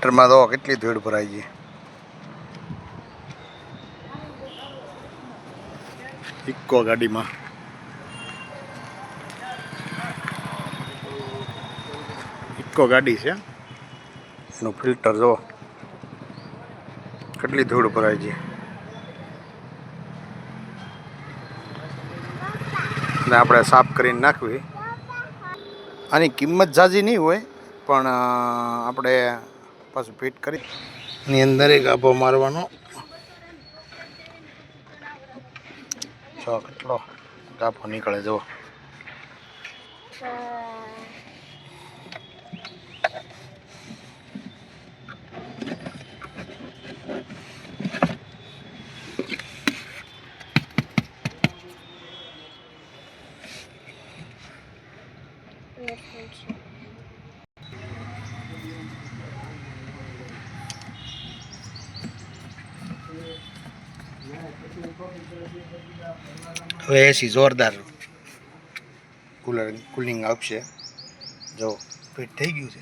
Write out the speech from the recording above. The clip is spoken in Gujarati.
ફિલ્ટરમાં તો કેટલી ધૂળ ભરાઈ ગઈ. ઇકો ગાડીમાં ઇકો ગાડી છે, એનું ફિલ્ટર જો કેટલી ધૂળ ભરાઈ ગઈ. ને આપણે સાફ કરીને નાખવી. આની કિંમત ઝાઝી નહીં હોય, પણ આપણે પાછું ફિટ કરી એની અંદર એક આભો મારવાનો. જો કેટલો ગાભો નીકળે જો. હવે એસી જોરદાર કુલિંગ આપશે. જો ફિટ થઈ ગયું છે.